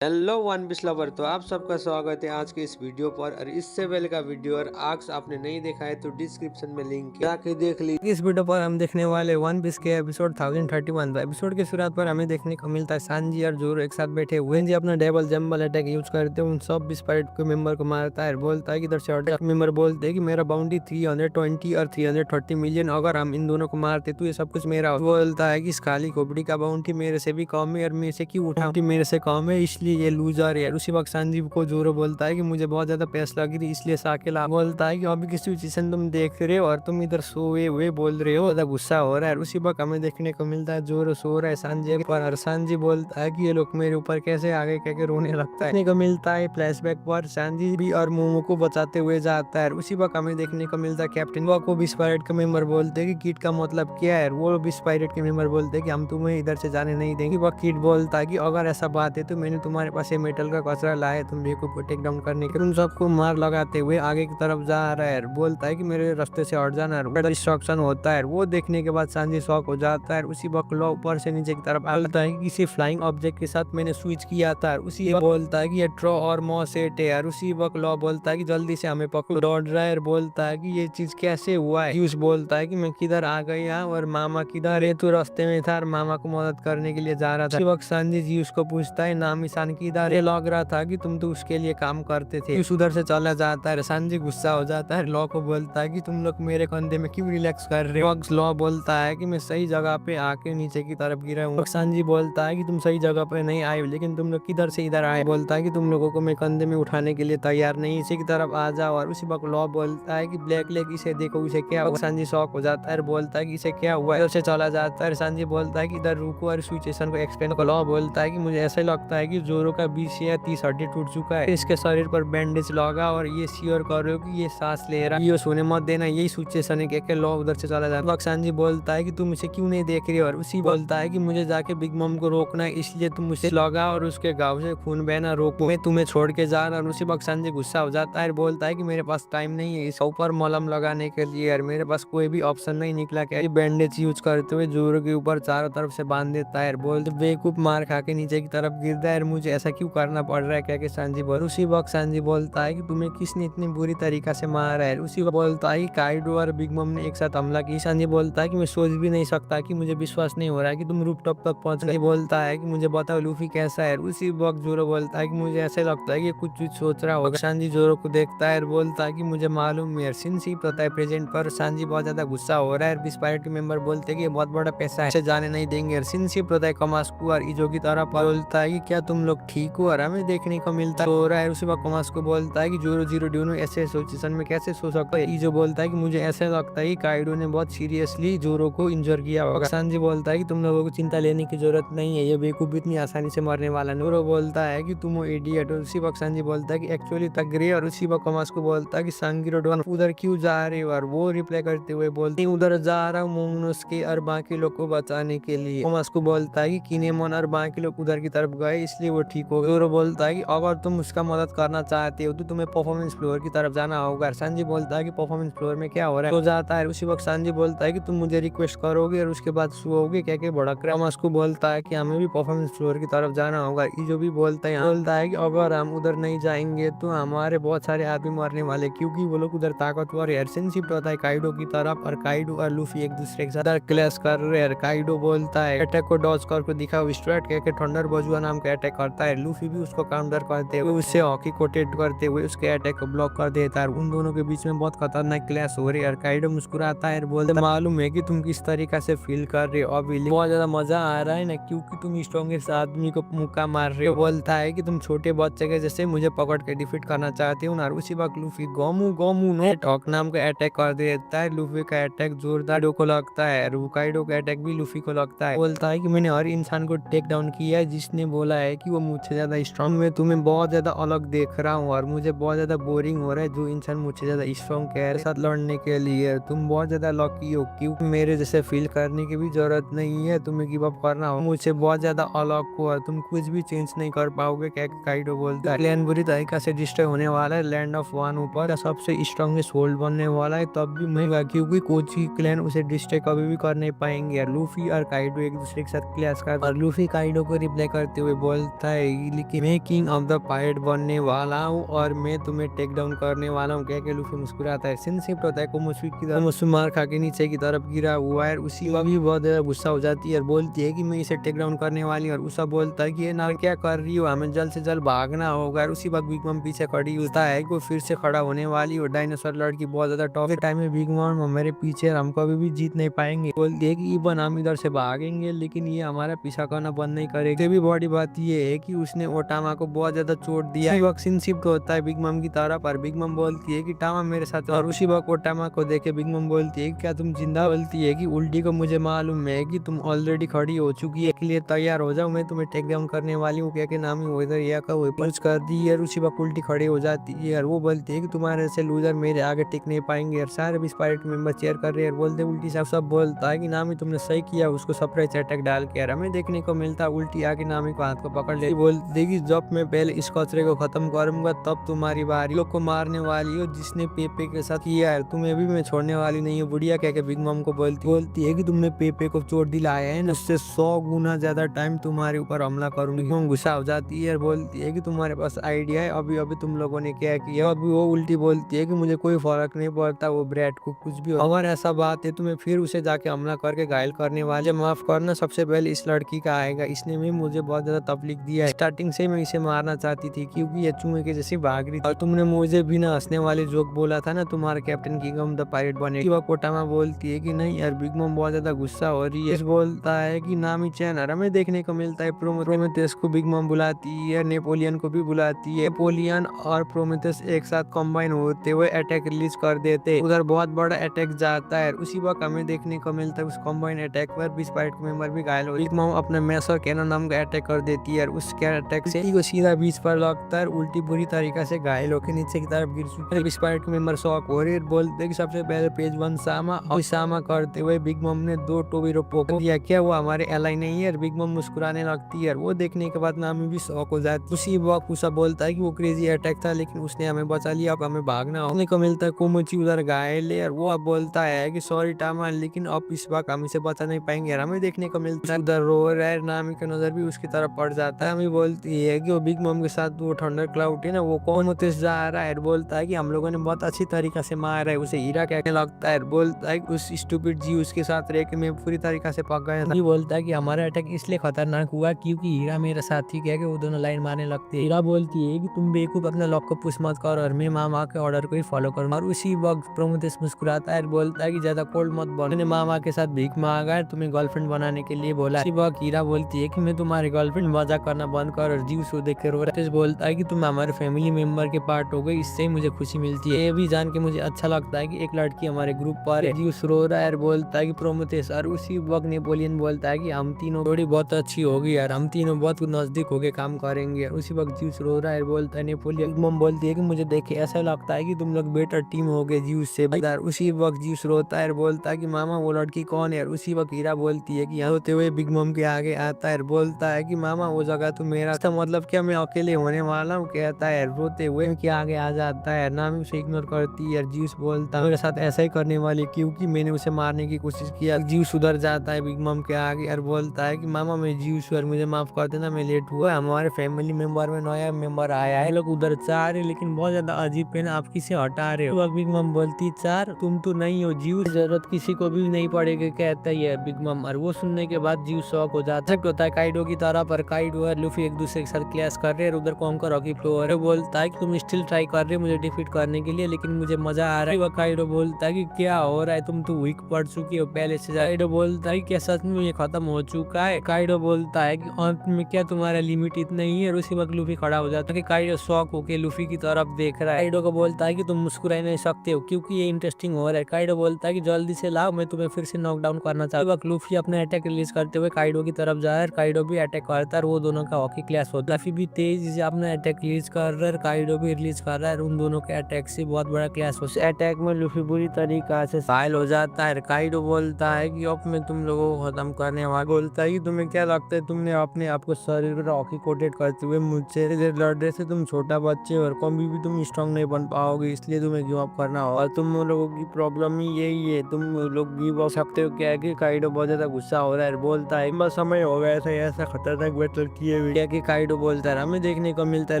Hello one piece lover, तो आप सबका स्वागत है आज के इस वीडियो पर। और इससे पहले का वीडियो और आर्क्स आपने नहीं देखा है तो डिस्क्रिप्शन में लिंक है, जाके देख लीजिए। इस वीडियो पर हम देखने वाले वन पीस के एपिसोड 1031। एपिसोड की शुरुआत पर हमें देखने को मिलता है सांजी और जोरो एक साथ बैठे हुए। जी अपना डबल जंबल अटैक यूज करते हुए उन सब 20 पायरेट के मेंबर को मारता है। बोलता है कि इधर से मेंबर बोलते हैं कि मेरा बाउंड्री 320 और 330 मिलियन, अगर हम इन दोनों को मारते तो ये सब कुछ मेरा। बोलता है कि इस खाली खोपड़ी का बाउंड्री मेरे से भी कम है और मैं इसे क्यों उठाऊं, मेरे से कम है इसलिए ये लूजर है। उसी वक्त संजीव को जोरो बोलता है कि मुझे बहुत ज्यादा प्यास लगी थी इसलिए साकेला बोलता है कि अभी की सिचुएशन तुम देख रहे हो और तुम इधर सोए हुए बोल रहे हो, ज्यादा गुस्सा हो रहा है। उसी वक्त हमें देखने को मिलता है जोरो सो रहा है संजय पर और संजय बोलता है कि ये लोग मेरे ऊपर कैसे आ गए, कहकर रोने लगता है। देखने को मिलता है फ्लैशबैक पर संजय भी और मोमो को बचाते हुए जाता है। उसी वक्त हमें देखने को मिलता है कैप्टन वो को 20 पायरेट के मेंबर बोलते हैं कि किट का मतलब क्या है। वो 20 पायरेट के मेंबर बोलते हैं कि हम तुम्हें इधर से जाने नहीं देंगे। वह किट बोलता है कि अगर ऐसा बात है तो मैंने तुम्हारे पास ये मेटल का कचरा लाया तुम को टेक डाउन करने के। उन सबको मार लगाते हुए आगे की तरफ जा रहा है। बोलता है कि मेरे रास्ते से हट जाना। डिस्ट्रक्शन होता है। वो देखने के बाद संजय शॉक हो जाता है। उसी वक्त लॉ ऊपर से नीचे की तरफ आता है कि किसी फ्लाइंग ऑब्जेक्ट के साथ मैंने स्विच किया था। उसी बोलता है कि ये ट्रो और मॉसेट है। उसी वक्त लॉ बोलता है कि जल्दी से हमें पकड़ो। दौड़ रहा है। बोलता है कि ये चीज कैसे हुआ है। यूस बोलता है कि मैं किधर आ गया और मामा किधर है। तू रास्ते में था और मामा को मदद करने के लिए जा रहा था। उसी वक्त संजय जी उसको पूछता है नाम ईशान किधर है। लग रहा था कि तुम तो उसके लिए काम करते थे। उधर से चला जाता है। संजय गुस्सा हो जाता है। लॉ को बोलता है कि तुम लोग मेरे कंधे में क्यों रिलैक्स कर रहे हो। लॉ बोलता है कि मैं सही जगह पे आके नीचे की तरफ गिरा हूँ। संजय बोलता है कि तुम सही जगह पे नहीं आए लेकिन तुम लोग किधर से इधर आए। बोलता है कि तुम लोगों को मैं कंधे में उठाने के लिए तैयार नहीं, इसी की तरफ आ जाओ। और उसी वक्त लॉ बोलता है कि ब्लैक लेग इसे देखो इसे क्या हुआ। संजय शॉक हो जाता है। बोलता है कि इसे क्या हुआ। इधर से चला जाता है। संजय बोलता है कि इधर रुको और सिचुएशन को एक्सप्लेन करो। लॉ बोलता है कि मुझे ऐसा लगता है कि जोरो का 20 या 30 हड्डी टूट चुका है। इसके शरीर पर बैंडेज लगा और ये श्योर कर रहे हो कि ये सांस ले रहा है, ये सोने मत देना, यही सिचुएशन है। कह लॉ उधर से चला जाता है। संजय बोलता है कि तुम इसे क्यों नहीं देख रही हो। और उसी बोलता है कि मुझे जाके बिग मम को रोकना है इसलिए तुम मुझे लगा और उसके गाँव से खून बहना रोको, मैं तुम्हें छोड़ के जा रहा हूँ। उसी वक्त संजय गुस्सा हो जाता है। बोलता है कि मेरे पास टाइम नहीं है इस ऊपर मलहम लगाने के लिए और मेरे पास कोई भी ऑप्शन नहीं निकला। क्या बैंडेज यूज करते हुए जोरो के ऊपर चारों तरफ से बांध देता है। बोलते बेवकूफ मार खा के नीचे की तरफ गिरता है। मुझे ऐसा क्यों करना पड़ रहा है क्या के संजय बोल। उसी वक्त संजय बोलता है कि तुम्हें किसने इतनी बुरी तरीका से मारा है। उसी वक्त बोलता है कि काइडो और बिग मम ने एक साथ हमला किया। संजय बोलता है कि मैं सोच भी नहीं सकता कि मुझे विश्वास नहीं हो रहा है कि तुम रूफटॉप तक पहुंच गए। बोलता है कि मुझे बताओ लूफी कैसा है। उसी वक्त जोरो बोलता है कि मुझे ऐसे लगता है कि कुछ चीज सोच रहा होगा। संजय जोरो को देखता है और बोलता है कि मुझे मालूम है। सिंसी पता है प्रेजेंट पर संजय बहुत ज्यादा गुस्सा हो रहा है। 20 पायरेट के मेंबर बोलते हैं कि ये बहुत बड़ा पैसा है, इसे जाने नहीं देंगे। सिंसी पता है कमास्को और इजो की तरफ बोलता है कि क्या तुम लोग ठीक हो। और हमें देखने को मिलता है उसी वक्त कमास्को बोलता है कि जोरो जीरो ड्यूनो ऐसे सिचुएशन में कैसे सो सकता है। इजो बोलता है कि मुझे ऐसा लगता है कि काइडो ने बहुत सीरियसली जोरो को इंजर किया होगा। संजय बोलता है कि तुम लोगों को चिंता लेने की जरूरत नहीं है, ये बेवकूफ इतनी आसानी से मरने वाला नहीं। जोरो बोलता है कि तुम इडियट। और उसी वक्त संजय बोलता है कि एक्चुअली तक ग्रे। और उसी वक्त कमास्को बोलता है कि सांगिरो डॉन उधर क्यों जा रहे हो। और वो रिप्लाई करते हुए बोलते उधर जा रहा हूँ मोमोनोसुके और बाकी लोग को बचाने के लिए। कमास्को बोलता है कि किनेमोन और बाकी लोग उधर की तरफ गए इसलिए वो ठीक हो गए। जोरो बोलता है कि अगर तुम उसका मदद करना चाहते हो तो तुम्हें परफॉर्मेंस फ्लोर की तरफ जाना होगा। संजय बोलता है कि परफॉर्मेंस फ्लोर में क्या हो रहा है। तो जाता है। उसी वक्त संजय बोलता है कि तुम मुझे रिक्वेस्ट करोगे और उसके बाद सोओगे, क्या क्या भड़क रहा है। उसको बोलता है कि हमें भी परफॉर्मेंस फ्लोर की तरफ जाना होगा। जो भी बोलता है कि अगर हम उधर नहीं जाएंगे तो हमारे बहुत सारे आदमी मरने वाले, क्योंकि वो लोग उधर ताकतवर है। सिंसिप होता है काइडो की तरफ और काइडो और लूफी एक दूसरे के साथ क्लैश कर रहे हैं। काइडो बोलता है अटैक को डॉज करके दिखाओ स्ट्रेट, कहकर थंडर बजुआ नाम का अटैक करता है। लूफी भी उसको काउंटर करते हुए उससे हॉकी कोटेट करते हुए उसके अटैक को ब्लॉक कर देता है। उन दोनों के बीच में बहुत खतरनाक क्लैश हो रही है। काइडो मुस्कुराता है, बोलते मालूम है कि तुम किस तरीका से फील कर रहे हो अभी, बहुत ज्यादा मजा आ रहा है ना, क्योंकि तुम स्ट्रॉन्गेस्ट आदमी को मुक्का मार रहे हो। बोलता है कि तुम छोटे बच्चे के जैसे मुझे पकड़ के डिफीट करना चाहते हो ना। उसी वक्त लूफी गोमू गोमू नो टॉक नाम का अटैक कर देता है। लूफी का अटैक जोरदार को लगता है। काइडो का अटैक भी लूफी को लगता है। बोलता है कि मैंने हर इंसान को टेक डाउन किया है जिसने बोला है कि वो मुझसे ज्यादा स्ट्रॉन्ग। मैं तुम्हें बहुत ज्यादा अलग देख रहा हूँ और मुझे बहुत ज्यादा बोरिंग हो रहा है जो इंसान मुझसे ज्यादा स्ट्रॉन्ग कह रहे साथ लड़ने के लिए। तुम बहुत ज्यादा लकी हो, क्योंकि मेरे जैसे फील करने की भी जरूरत नहीं है, तुम्हें गिव अप करना हो। मुझसे बहुत ज्यादा अलग हो और तुम कुछ भी चेंज नहीं कर पाओगे, क्या काइडो बोलता है। प्लान बुरी तरीका से डिस्ट्रॉय होने वाला है। लैंड ऑफ वन ऊपर सबसे स्ट्रॉन्गेस्ट होल्ड बनने वाला है, तब भी मैं क्योंकि कोच ही क्लैन उसे डिस्ट्रॉय कभी भी कर नहीं पाएंगे। लूफी और काइडो एक दूसरे के साथ क्लैश कर और लूफी काइडो को रिप्लाई करते हुए बोलता बोलता है कि मैं किंग ऑफ द पायरेट बनने वाला हूँ और मैं तुम्हें टेक डाउन करने वाला हूँ। कह के लूफी मुस्कुराता है। सीन शिफ्ट होता है कोमोसुई की तरफ। कोमोसुई मार खा के नीचे की तरफ गिरा हुआ है। उसी वक्त भी बहुत ज्यादा गुस्सा हो जाती है और बोलती है कि मैं इसे टेक डाउन करने वाली हूँ। और उसा बोलता है कि ये ना क्या कर रही हो, हमें जल्द से जल्द भागना होगा। और उसी वक्त बिग मम पीछे खड़ी होता है कि वो फिर से खड़ा होने वाली और डायनासोर लड़की बहुत ज्यादा टॉप टाइम में बिग मम मेरे पीछे, हम कभी भी जीत नहीं पाएंगे। बोलती है कि इवन हम इधर से भागेंगे लेकिन ये हमारा पीछा करना बंद नहीं करेगी। भी बड़ी बात ये है कि उसने ओटामा को बहुत ज्यादा चोट दिया। उसी वक्त सीन शिफ्ट होता है बिग मम की तरफ और बिग मम बोलती है कि टामा मेरे साथ। और उसी वक्त ओटामा को देखे बिग मम बोलती है क्या तुम जिंदा। बोलती है कि उल्टी को मुझे मालूम है कि तुम ऑलरेडी खड़ी हो चुकी है, के लिए तैयार हो जाओ, मैं तुम्हें टेक डाउन करने वाली हूँ। क्या नाम ही इधर या का पंच कर दी है। उसी वक्त उल्टी खड़ी हो जाती है और वो बोलती है कि तुम्हारे ऐसे लूजर मेरे आगे टिक नहीं पाएंगे। और सारे भी स्पाइरेट मेंबर चेयर कर रहे हैं। बोलते उल्टी साहब सब बोलता है कि नामी तुमने सही किया उसको सरप्राइज अटैक डाल के। और हमें देखने को मिलता उल्टी आके नामी को हाथ को पकड़ ले बोलती कि जब मैं पहले इस कचरे को खत्म करूंगा तब तुम्हारी बारी। लोग को मारने वाली हो जिसने पेपे के साथ किया है, तुम्हें भी मैं छोड़ने वाली नहीं हूँ बुढ़िया। कह के बिग मम को बोलती है कि तुमने पेपे को चोट दिलाया है ना, उससे 100 गुना ज्यादा टाइम तुम्हारे ऊपर हमला करूंगी। गुस्सा हो जाती है और बोलती है कि तुम्हारे पास आइडिया है, अभी अभी तुम लोगों ने क्या किया। अभी वो उल्टी बोलती है कि मुझे कोई फर्क नहीं पड़ता वो ब्रैड को कुछ भी हो, अगर ऐसा बात है तो मैं फिर उसे जाके हमला करके घायल करने वाले। माफ करना सबसे पहले इस लड़की का आएगा, इसने भी मुझे बहुत ज्यादा तकलीफ दिया है। स्टार्टिंग से मैं इसे मारना चाहती थी क्योंकि ये चूहे के जैसी भाग रही थी और तुमने मुझे बिना हंसने वाले जोक बोला था ना तुम्हारा captain king of the pirate बने। वह कोटामा बोलती है कि नहीं यार बिग मम बहुत ज्यादा गुस्सा हो रही है। बोलता है कि नामी चैन। और हमें देखने को मिलता है प्रोमेथेस को बिग मम बुलाती है, नेपोलियन को भी बुलाती है। नेपोलियन और प्रोमेथेस एक साथ कंबाइन होते हुए अटैक रिलीज कर देते, उधर बहुत बड़ा अटैक जाता है। उसी वक्त हमें देखने को मिलता है उस कंबाइन अटैक पर 20 पायरेट मेंबर भी घायल हो। बिग मम अपने मैसर कैनन नाम का अटैक कर देती है और उस अटैक से को सीधा बीच पर लगता है। उल्टी बुरी तरीका से घायल होकर नीचे की तरफ गिर चुकी है। 20 पायरेट मेंबर शॉक हो रहे बोलते कि सबसे पहले पेज 1 सामा और सामा करते हुए बिग मम ने 2 टोबिरो पोक दिया, क्या वो हमारे एलाई नहीं है। बिग मम मुस्कुराने लगती है। वो देखने के बाद नामी भी शॉक हो जाती है। उसी वक्त उसा बोलता है कि वो क्रेजी अटैक था लेकिन उसने हमें बचा लिया, अब हमें भागना होने को मिलता है। कोमोची उधर घायल है और वो अब बोलता है कि सॉरी टामा लेकिन अब इस वक्त हम इसे बचा नहीं पाएंगे। हमें देखने को मिलता है उधर रो रहा है, नामी का नजर भी उसकी तरफ पड़ जाता है। हमें बोलती है कि वो बिग मम के साथ वो थंडर क्लाउड है ना वो कौन होते जा रहा है। बोलता है कि हम लोगों ने बहुत अच्छी तरीका से मारा है उसे, हीरा कहने लगता है। बोलता है उस स्टूपिड जी उसके साथ रह के मैं पूरी तरीका से पक गया था। बोलता है कि हमारा अटैक इसलिए खतरनाक हुआ क्योंकि हीरा मेरे साथी कह के वो दोनों लाइन मारने लगते हैं। हीरा बोलती है कि तुम बेवकूफ अपना लॉक को पुश मत करो और मैं मामा के ऑर्डर को ही फॉलो करूँ। और उसी वक्त प्रोमेथेस मुस्कुराता है, बोलता है कि ज्यादा कोल्ड मत बनो, मैंने मामा के साथ भीख मांगा है तुम्हें गर्लफ्रेंड बनाने के लिए बोला। इसी वक्त हीरा बोलती है कि मैं तुम्हारी गर्लफ्रेंड, मजाक करना बंद कर। और जीव सो देख के रो रहा है। बोलता है कि तुम हमारे फैमिली मेंबर के पार्ट हो गए, इससे मुझे खुशी मिलती है। ये भी जान के मुझे अच्छा लगता है कि एक लड़की हमारे ग्रुप पर है। जीव रो रहा है, बोलता है कि प्रोमेथेस। और उसी वक्त नेपोलियन बोलता है कि हम तीनों जोड़ी बहुत अच्छी होगी यार, हम तीनों बहुत नजदीक होके काम करेंगे। उसी वक्त जीव रो रहा है, बोलता है नेपोलियन। मम बोलती है कि मुझे देखे ऐसा लगता है कि तुम लोग बेटर टीम हो गए जीव से। उसी वक्त जीव रोता है, बोलता है कि मामा वो लड़की कौन है। उसी वक्त हीरा बोलती है कि यहाँ होते हुए बिग मम के आगे आता है, बोलता है कि मामा वो जगह तो मेरा था, मतलब क्या मैं अकेले होने वाला हूँ। कहता है रोते हुए के आगे आ जाता है। नामी उसे इग्नोर करती है। जीव बोलता है मेरे साथ ऐसा ही करने वाली क्योंकि मैंने उसे मारने की कोशिश किया। जीव सुधर जाता है बिग मम के आगे और बोलता है कि मामा मैं जीव और मुझे माफ कर देना, मैं लेट हुआ। हमारे फैमिली मेंबर में नया मेंबर आया है, लोग उधर चाह रहे लेकिन बहुत ज्यादा अजीब है ना, आप किसे हटा रहे हो। बिग मम बोलती चार तुम तो नहीं हो जीव, जरूरत किसी को भी नहीं पड़ेगी कहता है बिग मम। और वो सुनने के बाद जीव शॉक हो जाता है काइडो की तरह। पर काइडो और लूफी एक दूसरे के साथ क्लैश कर रहे हैं। उधर कॉन्कर रॉकी फ्लोर है, बोलता है कि तुम स्टिल ट्राई कर रहे हो मुझे डिफीट करने के लिए लेकिन मुझे मजा आ रहा है। वह काइडो बोलता है कि क्या हो रहा है, तुम तो वीक पड़ चुकी हो पहले से। काइडो बोलता है कि सच में ये खत्म हो चुका है। काइडो बोलता है कि अंत में क्या तुम्हारा लिमिट इतना ही है। और उसी वक्त लूफी खड़ा हो जाता है। काइडो शॉक होके लूफी की तरफ देख रहा है। काइडो को बोलता है कि तुम मुस्कुरा नहीं सकते हो क्योंकि ये इंटरेस्टिंग हो रहा है। काइडो बोलता है कि जल्दी से लाओ, मैं तुम्हें फिर से नॉकडाउन करना चाहता हूं। लूफी अपने अटैक रिलीज करते हुए काइडो की तरफ जा रहा है। काइडो भी अटैक करता है और वो दोनों का हॉकी क्लैश होता है। लूफी भी तेज से अपना अटैक रिलीज कर रहा है, काइडो भी रिलीज कर रहा है। उन दोनों के अटैक से बहुत बड़ा क्लैश होता है। अटैक में लूफी बुरी तरीका से घायल हो जाता है। काइडो बोलता है कि अब मैं तुम लोगों को खत्म करने वाला। बोलता है कि तुम्हें क्या लगता है तुमने अपने आप को शरीर पर हॉकी कोटेड करते हुए मुझसे लड़ने से तुम छोटा बच्चे और कभी भी तुम स्ट्रॉन्ग नहीं बन पाओगे, इसलिए तुम्हें गिव अप करना होगा। और तुम लोगों की प्रॉब्लम ही यही है, तुम लोग गिव अप सकते हो क्या है। कि काइडो बहुत ज्यादा गुस्सा हो रहा है, बोलता है बस समय हो गया ऐसा खतरनाक बैटल किए इंडिया की काइडो बोलता है, हमें देखने को मिलता है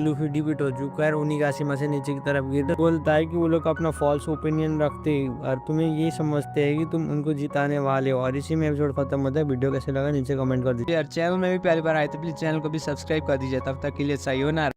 लूफी डिफीट हो चुका है और उनिगाशिमा से नीचे की तरफ गिर बोलता है कि वो लोग अपना फॉल्स ओपिनियन रखते हैं और तुम्हें ये समझते हैं कि तुम उनको जिताने वाले हो। और इसी में एपिसोड खत्म होता है। वीडियो कैसे लगा नीचे कमेंट कर दीजिए। यार चैनल में भी पहली बार आए तो प्लीज चैनल को भी सब्सक्राइब कर दीजिए। तब तक के लिए सायोनारा।